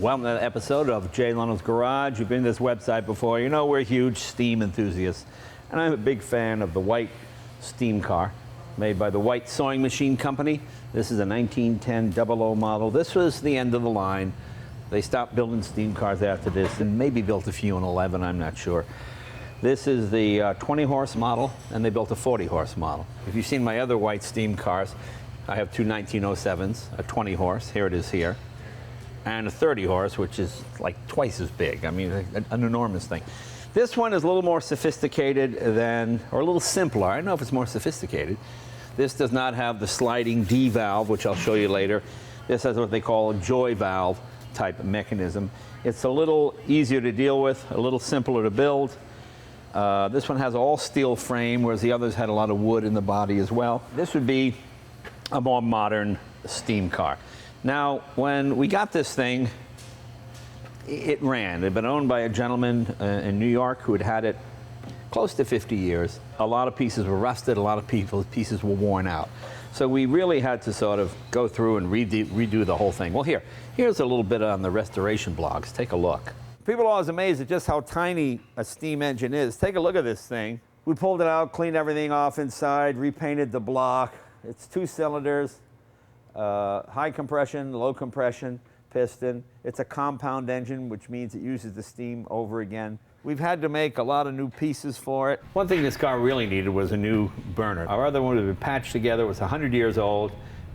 Welcome to another episode of Jay Leno's Garage. You've been to this website before. You know we're huge steam enthusiasts. And I'm a big fan of the white steam car made by the White Sewing Machine Company. This is a 1910 00 model. This was the end of the line. They stopped building steam cars after this and maybe built a few in 11, I'm not sure. This is the 20 horse model, and they built a 40 horse model. If you've seen my other white steam cars, I have two 1907s, a 20 horse, here it is here, and a 30 horse, which is like twice as big. I mean, an enormous thing. This one is a little more sophisticated than, or a little simpler. I don't know if it's more sophisticated. This does not have the sliding D valve, which I'll show you later. This has what they call a joy valve type mechanism. It's a little easier to deal with, a little simpler to build. This one has all steel frame, whereas the others had a lot of wood in the body as well. This would be a more modern steam car. Now, when we got this thing, it ran. It had been owned by a gentleman in New York who had had it close to 50 years. A lot of pieces were rusted, a lot of pieces were worn out. So we really had to sort of go through and redo the whole thing. Well, here's a little bit on the restoration blogs. Take a look. People are always amazed at just how tiny a steam engine is. Take a look at this thing. We pulled it out, cleaned everything off inside, repainted the block. It's 2 cylinders, high compression, low compression piston. It's a compound engine, which means it uses the steam over again. We've had to make a lot of new pieces for it. One thing this car really needed was a new burner. Our other one had been patched together, was 100 years old,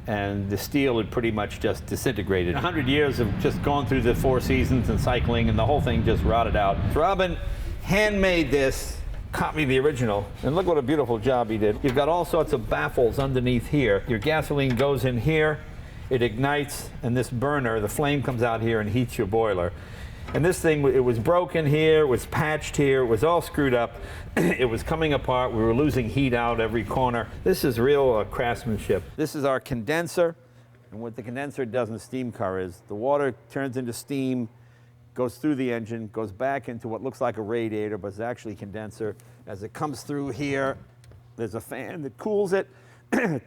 and the steel had pretty much just disintegrated. 100 years of just going through the 4 seasons and cycling, and the whole thing just rotted out. Robin handmade this, copied the original, and look what a beautiful job he did. You've got all sorts of baffles underneath here. Your gasoline goes in here, it ignites, and this burner, the flame comes out here and heats your boiler. And this thing, it was broken here, it was patched here, it was all screwed up, it was coming apart, we were losing heat out every corner. This is real craftsmanship. This is our condenser, and what the condenser does in a steam car is the water turns into steam, goes through the engine, goes back into what looks like a radiator, but it's actually a condenser. As it comes through here, there's a fan that cools it,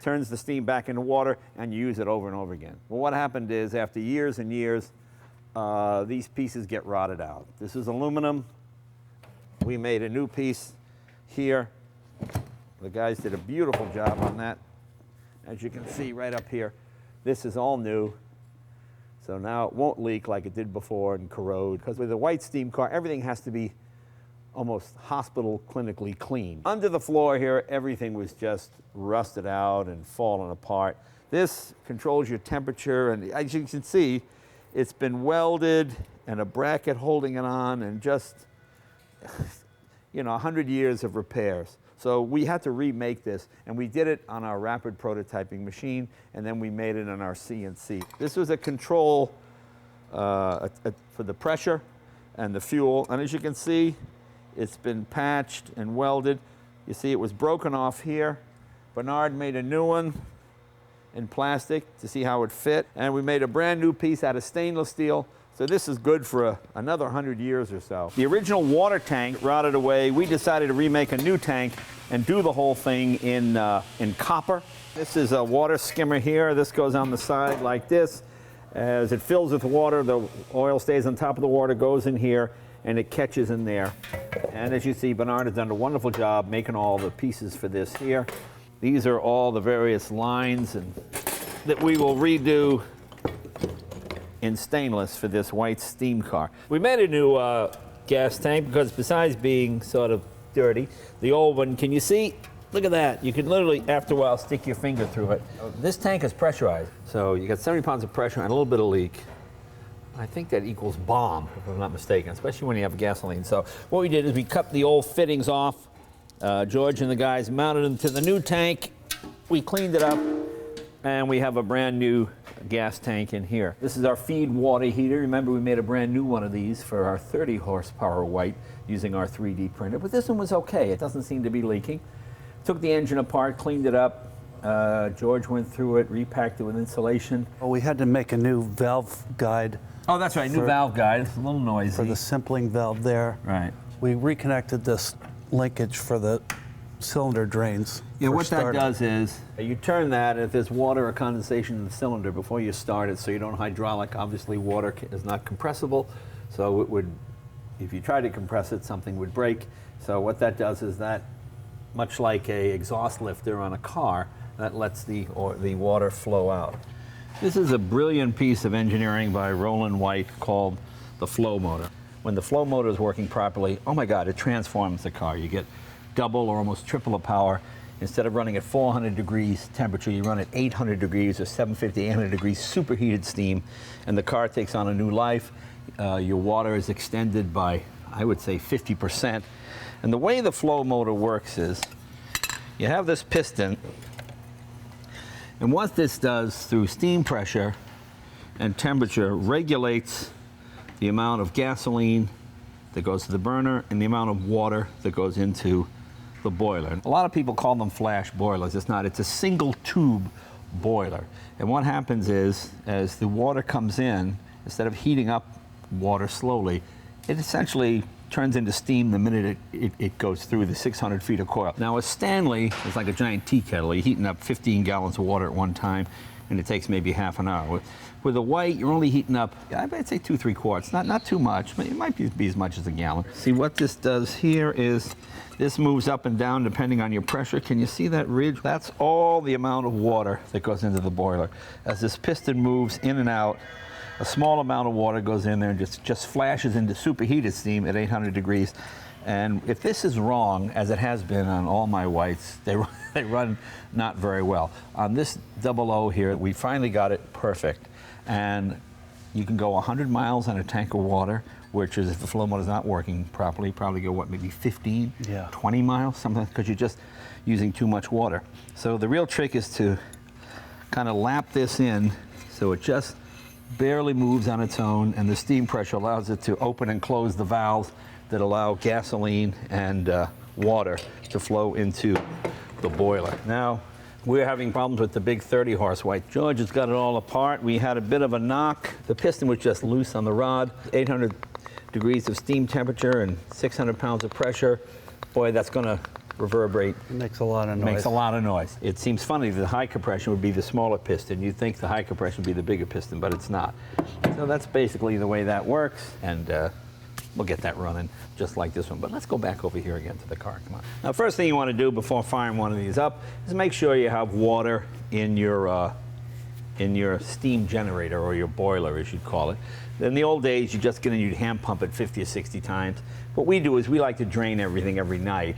turns the steam back into water, and you use it over and over again. Well, what happened is, after years and years, these pieces get rotted out. This is aluminum. We made a new piece here. The guys did a beautiful job on that. As you can see right up here, this is all new. So now it won't leak like it did before and corrode. Because with a white steam car, everything has to be almost hospital clinically clean. Under the floor here, everything was just rusted out and fallen apart. This controls your temperature, and as you can see, it's been welded and a bracket holding it on, and just, 100 years of repairs. So we had to remake this, and we did it on our rapid prototyping machine, and then we made it on our CNC. This was a control for the pressure and the fuel, and as you can see, it's been patched and welded. You see it was broken off here. Bernard made a new one in plastic to see how it fit, and we made a brand new piece out of stainless steel. So this is good for another 100 years or so. The original water tank rotted away. We decided to remake a new tank and do the whole thing in copper. This is a water skimmer here. This goes on the side like this. As it fills with water, the oil stays on top of the water, goes in here, and it catches in there. And as you see, Bernard has done a wonderful job making all the pieces for this here. These are all the various lines that we will redo in stainless for this white steam car. We made a new gas tank because besides being sort of dirty, the old one, can you see? Look at that. You can literally, after a while, stick your finger through it. This tank is pressurized. So you got 70 pounds of pressure and a little bit of leak. I think that equals bomb, if I'm not mistaken, especially when you have gasoline. So what we did is we cut the old fittings off. George and the guys mounted them to the new tank. We cleaned it up, and we have a brand new gas tank in here. This is our feed water heater. Remember, we made a brand new one of these for our 30 horsepower white using our 3D printer, but this one was okay. It doesn't seem to be leaking. Took the engine apart, cleaned it up. George went through it, repacked it with insulation. Well, we had to make a new valve guide. Oh, that's right, new valve guide. It's a little noisy. For the simpling valve there. Right. We reconnected this linkage for the cylinder drains. Yeah, for what that starting. does is you turn that if there's water or condensation in the cylinder before you start it, so you don't hydraulic. Obviously, water is not compressible, so it would, if you try to compress it, something would break. So what that does is that, much like a exhaust lifter on a car, that lets the water flow out. This is a brilliant piece of engineering by Roland White called the flow motor. When the flow motor is working properly, oh my God, it transforms the car. You get double or almost triple the power. Instead of running at 400 degrees temperature, you run at 800 degrees or 750, 800 degrees superheated steam, and the car takes on a new life. Your water is extended by, I would say, 50%. And the way the flow motor works is you have this piston, and what this does through steam pressure and temperature regulates the amount of gasoline that goes to the burner and the amount of water that goes into the boiler. A lot of people call them flash boilers. It's not. It's a single tube boiler. And what happens is, as the water comes in, instead of heating up water slowly, it essentially turns into steam the minute it goes through the 600 feet of coil. Now a Stanley is like a giant tea kettle. You're heating up 15 gallons of water at one time, and it takes maybe half an hour. With a White, you're only heating up, I'd say 2-3 quarts, not too much, but it might be as much as a gallon. See, what this does here is, this moves up and down depending on your pressure. Can you see that ridge? That's all the amount of water that goes into the boiler. As this piston moves in and out, a small amount of water goes in there and just flashes into superheated steam at 800 degrees. And if this is wrong, as it has been on all my Whites, they run not very well. On this 00 here, we finally got it perfect. And you can go 100 miles on a tank of water, which is, if the flow motor is not working properly, probably go, what, maybe 15, 20 miles, something, because you're just using too much water. So the real trick is to kind of lap this in so it just barely moves on its own, and the steam pressure allows it to open and close the valves that allow gasoline and water to flow into the boiler. Now, we're having problems with the big 30 horse White. George has got it all apart. We had a bit of a knock. The piston was just loose on the rod. 800 degrees of steam temperature and 600 pounds of pressure. Boy, that's going to reverberate. It makes a lot of noise. Makes a lot of noise. It seems funny that the high compression would be the smaller piston. You'd think the high compression would be the bigger piston, but it's not. So that's basically the way that works, and we'll get that running just like this one. But let's go back over here again to the car. Come on. Now, first thing you want to do before firing one of these up is make sure you have water in your steam generator, or your boiler, as you'd call it. In the old days, you're just going to hand pump it 50 or 60 times. What we do is we like to drain everything every night.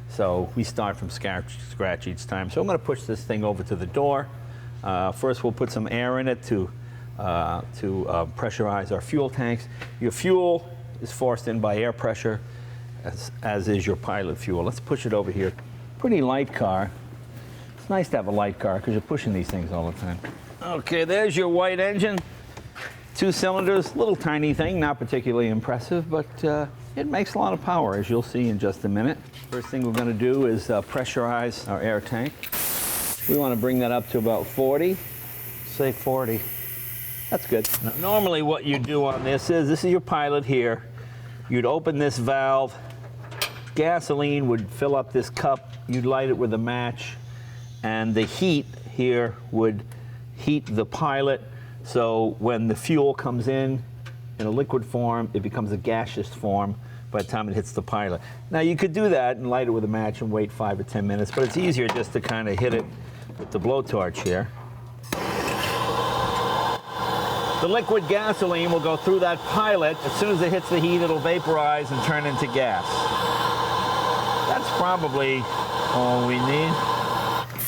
So we start from scratch each time. So I'm going to push this thing over to the door. First, we'll put some air in it to pressurize our fuel tanks. Your fuel is forced in by air pressure, as is your pilot fuel. Let's push it over here. Pretty light car. It's nice to have a light car because you're pushing these things all the time. Okay, there's your White engine. 2 cylinders, little tiny thing, not particularly impressive, but it makes a lot of power, as you'll see in just a minute. First thing we're going to do is pressurize our air tank. We want to bring that up to about 40. Say 40. That's good. Now, normally what you do on this is your pilot here. You'd open this valve, gasoline would fill up this cup, you'd light it with a match, and the heat here would heat the pilot, so when the fuel comes in a liquid form, it becomes a gaseous form by the time it hits the pilot. Now, you could do that and light it with a match and wait 5 or 10 minutes, but it's easier just to kind of hit it with the blowtorch here. The liquid gasoline will go through that pilot. As soon as it hits the heat, it'll vaporize and turn into gas. That's probably all we need.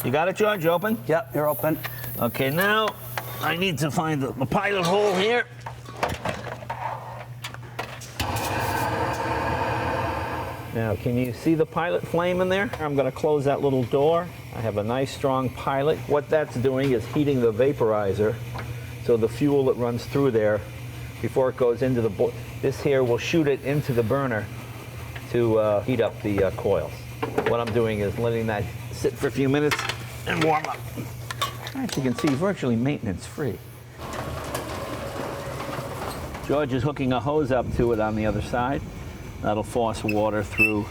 You got it, George? Open? Yep, you're open. Okay, now I need to find the pilot hole here. Now, can you see the pilot flame in there? I'm going to close that little door. I have a nice strong pilot. What that's doing is heating the vaporizer, so the fuel that runs through there before it goes into the this here will shoot it into the burner to heat up the coils. What I'm doing is letting that sit for a few minutes and warm up. As you can see, virtually maintenance-free. George is hooking a hose up to it on the other side. That'll force water through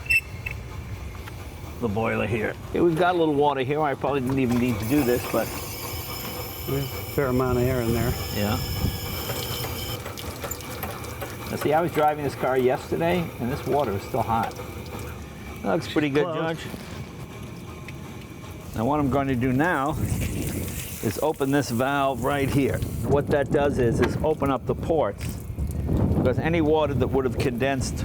the boiler here. Okay, we've got a little water here. I probably didn't even need to do this, but There's a fair amount of air in there. yeah. Now see, I was driving this car yesterday, and this water is still hot. That looks pretty good, Close. George. Now what I'm going to do now is open this valve right here. What that does is open up the ports, because any water that would have condensed,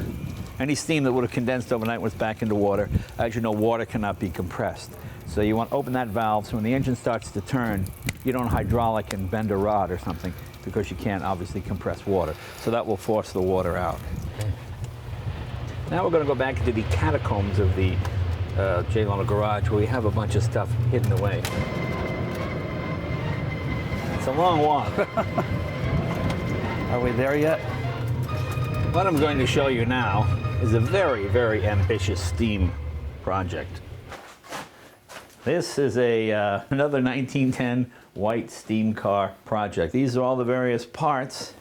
any steam that would have condensed overnight was back into water. As you know, water cannot be compressed. So you want to open that valve so when the engine starts to turn, you don't hydraulic and bend a rod or something, because you can't obviously compress water. So that will force the water out. Now we're going to go back into the catacombs of the J. Leno garage, where we have a bunch of stuff hidden away. It's a long walk. Are we there yet? What I'm going to show you now is a very, very ambitious steam project. This is another 1910 white steam car project. These are all the various parts.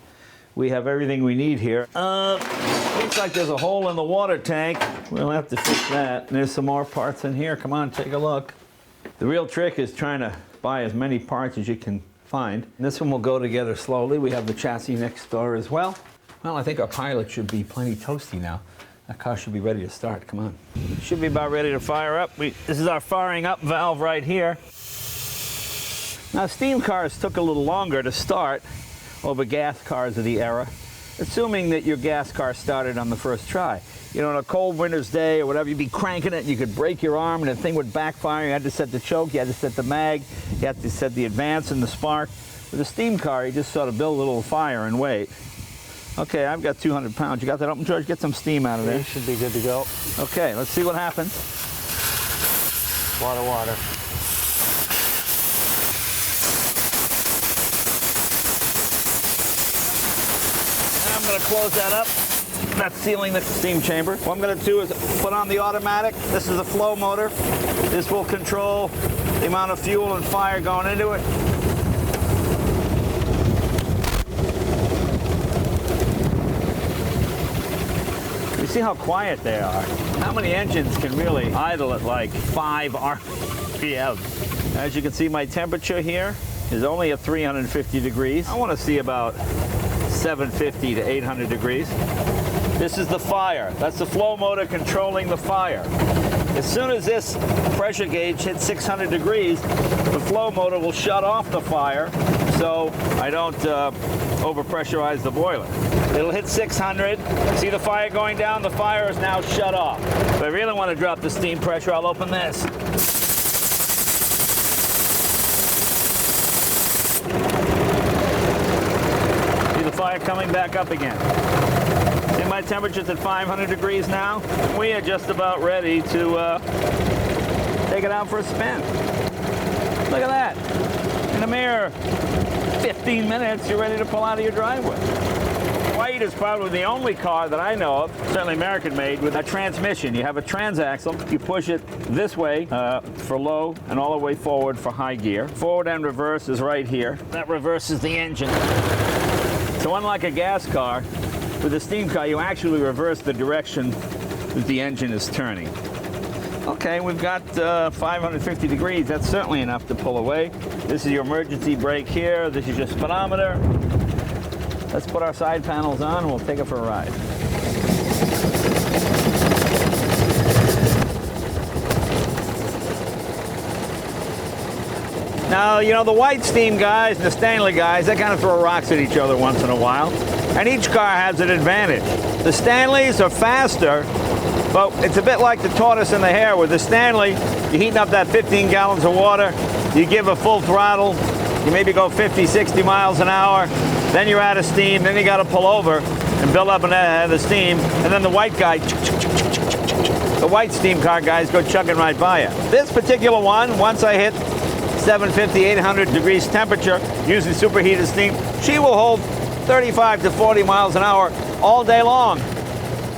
We have everything we need here. Looks like there's a hole in the water tank. We'll have to fix that. And there's some more parts in here. Come on, take a look. The real trick is trying to buy as many parts as you can find. And this one will go together slowly. We have the chassis next door as well. Well, I think our pilot should be plenty toasty now. That car should be ready to start. Come on. Should be about ready to fire up. This is our firing up valve right here. Now, steam cars took a little longer to start over gas cars of the era, assuming that your gas car started on the first try. You know, on a cold winter's day or whatever, you'd be cranking it and you could break your arm and the thing would backfire. You had to set the choke, you had to set the mag, you had to set the advance and the spark. With a steam car, you just sort of build a little fire and wait. Okay, I've got 200 pounds. You got that open, George? Get some steam out of there. You should be good to go. Okay, let's see what happens. Water, water. I'm going to close that up. That's sealing the steam chamber. What I'm going to do is put on the automatic. This is a flow motor. This will control the amount of fuel and fire going into it. You see how quiet they are. How many engines can really idle at like 5 RPM? As you can see, my temperature here is only at 350 degrees. I want to see about 750 to 800 degrees. This is the fire. That's the flow motor controlling the fire. As soon as this pressure gauge hits 600 degrees, the flow motor will shut off the fire so I don't overpressurize the boiler. It'll hit 600. See the fire going down? The fire is now shut off. If I really want to drop the steam pressure, I'll open this. See the fire coming back up again. See my temperature's at 500 degrees now. We are just about ready to take it out for a spin. Look at that. In a mere 15 minutes, you're ready to pull out of your driveway. White is probably the only car that I know of, certainly American-made, with a transmission. You have a transaxle. You push it this way for low and all the way forward for high gear. Forward and reverse is right here. That reverses the engine. So unlike a gas car, with a steam car, you actually reverse the direction that the engine is turning. Okay, we've got 550 degrees. That's certainly enough to pull away. This is your emergency brake here. This is your speedometer. Let's put our side panels on and we'll take it for a ride. Now, you know, the white steam guys and the Stanley guys, they kind of throw rocks at each other once in a while. And each car has an advantage. The Stanleys are faster, but it's a bit like the tortoise and the hare. With the Stanley, you're heating up that 15 gallons of water, you give a full throttle, you maybe go 50, 60 miles an hour, then you're out of steam, then you got to pull over and build up the steam, and then the white guy, the white steam car guys go chugging right by you. This particular one, once I hit 750, 800 degrees temperature, using superheated steam, she will hold 35 to 40 miles an hour all day long.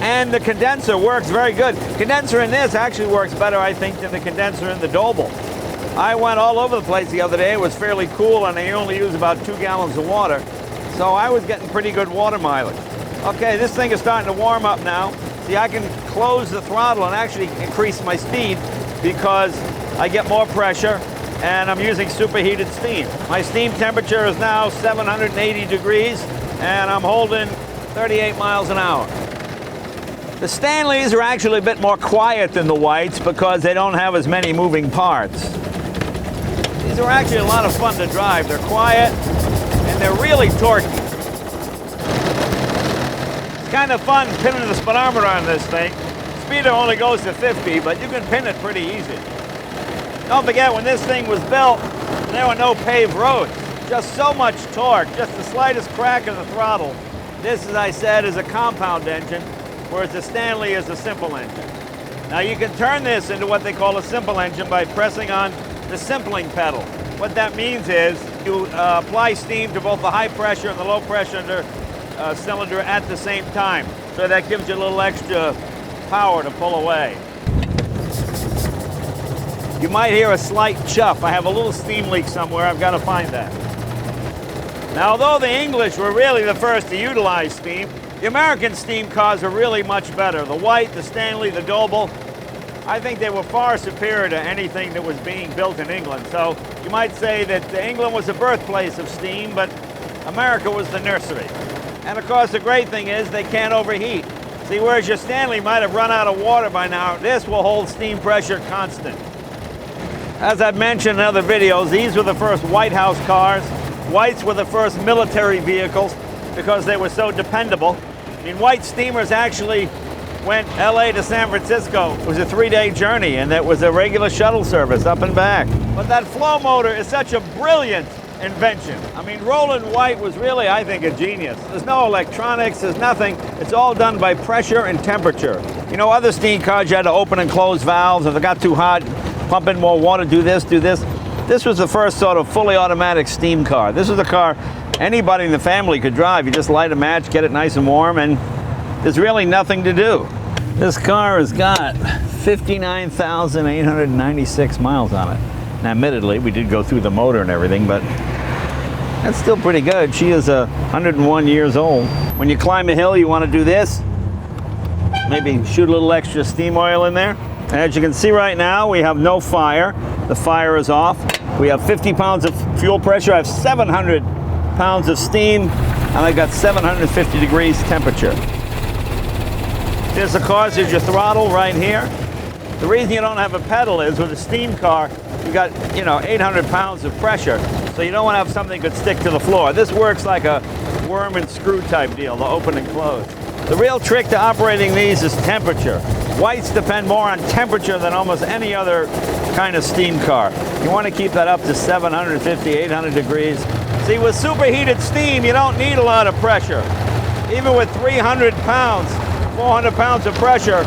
And the condenser works very good. Condenser in this actually works better, I think, than the condenser in the Doble. I went all over the place the other day. It was fairly cool, and I only used about 2 gallons of water. So I was getting pretty good water mileage. Okay, this thing is starting to warm up now. See, I can close the throttle and actually increase my speed because I get more pressure and I'm using superheated steam. My steam temperature is now 780 degrees and I'm holding 38 miles an hour. The Stanleys are actually a bit more quiet than the Whites because they don't have as many moving parts. These are actually a lot of fun to drive. They're quiet and they're really torquey. It's kind of fun pinning the speedometer on this thing. Speedo only goes to 50, but you can pin it pretty easy. Don't forget, when this thing was built, there were no paved roads. Just so much torque, just the slightest crack in the throttle. This, as I said, is a compound engine, whereas the Stanley is a simple engine. Now you can turn this into what they call a simple engine by pressing on the simpling pedal. What that means is you apply steam to both the high pressure and the low pressure cylinder at the same time. So that gives you a little extra power to pull away. You might hear a slight chuff. I have a little steam leak somewhere. I've got to find that. Now, although the English were really the first to utilize steam, the American steam cars are really much better. The White, the Stanley, the Doble, I think they were far superior to anything that was being built in England. So you might say that England was the birthplace of steam, but America was the nursery. And of course, the great thing is they can't overheat. See, whereas your Stanley might have run out of water by now, this will hold steam pressure constant. As I've mentioned in other videos, these were the first White House cars. Whites were the first military vehicles because they were so dependable. I mean, White steamers actually went LA to San Francisco. It was a 3-day journey, and that was a regular shuttle service up and back. But that flow motor is such a brilliant invention. I mean, Roland White was really, I think, a genius. There's no electronics, there's nothing. It's all done by pressure and temperature. You know, other steam cars, you had to open and close valves. If it got too hot, pump in more water, do this, do this. This was the first sort of fully automatic steam car. This was a car anybody in the family could drive. You just light a match, get it nice and warm, and there's really nothing to do. This car has got 59,896 miles on it. Now, admittedly, we did go through the motor and everything, but that's still pretty good. She is 101 years old. When you climb a hill, you want to do this. Maybe shoot a little extra steam oil in there. As you can see right now, we have no fire. The fire is off. We have 50 pounds of fuel pressure. I have 700 pounds of steam, and I've got 750 degrees temperature. There's the cause, there's your throttle right here. The reason you don't have a pedal is with a steam car, you got, 800 pounds of pressure, so you don't want to have something that could stick to the floor. This works like a worm and screw type deal, the open and close. The real trick to operating these is temperature. Whites depend more on temperature than almost any other kind of steam car. You want to keep that up to 750, 800 degrees. See, with superheated steam, you don't need a lot of pressure. Even with 300 pounds, 400 pounds of pressure,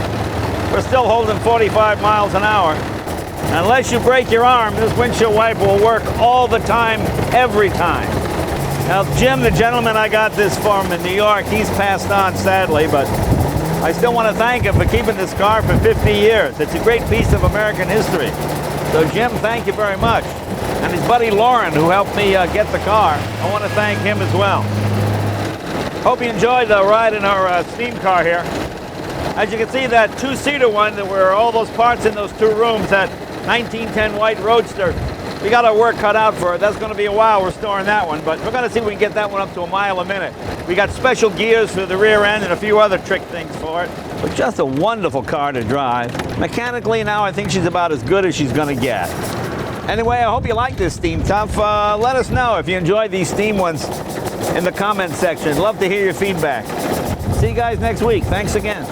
we're still holding 45 miles an hour. Unless you break your arm, this windshield wiper will work all the time, every time. Now, Jim, the gentleman I got this from in New York, he's passed on, sadly, but I still want to thank him for keeping this car for 50 years. It's a great piece of American history. So, Jim, thank you very much. And his buddy Lauren, who helped me get the car, I want to thank him as well. Hope you enjoyed the ride in our steam car here. As you can see, that two-seater one, that were all those parts in those two rooms, that 1910 white Roadster, we got our work cut out for it. That's going to be a while restoring that one, but we're going to see if we can get that one up to a mile a minute. We got special gears for the rear end and a few other trick things for it. But just a wonderful car to drive. Mechanically now, I think she's about as good as she's going to get. Anyway, I hope you like this Steam Tough. Let us know if you enjoyed these Steam ones in the comment section. Love to hear your feedback. See you guys next week. Thanks again.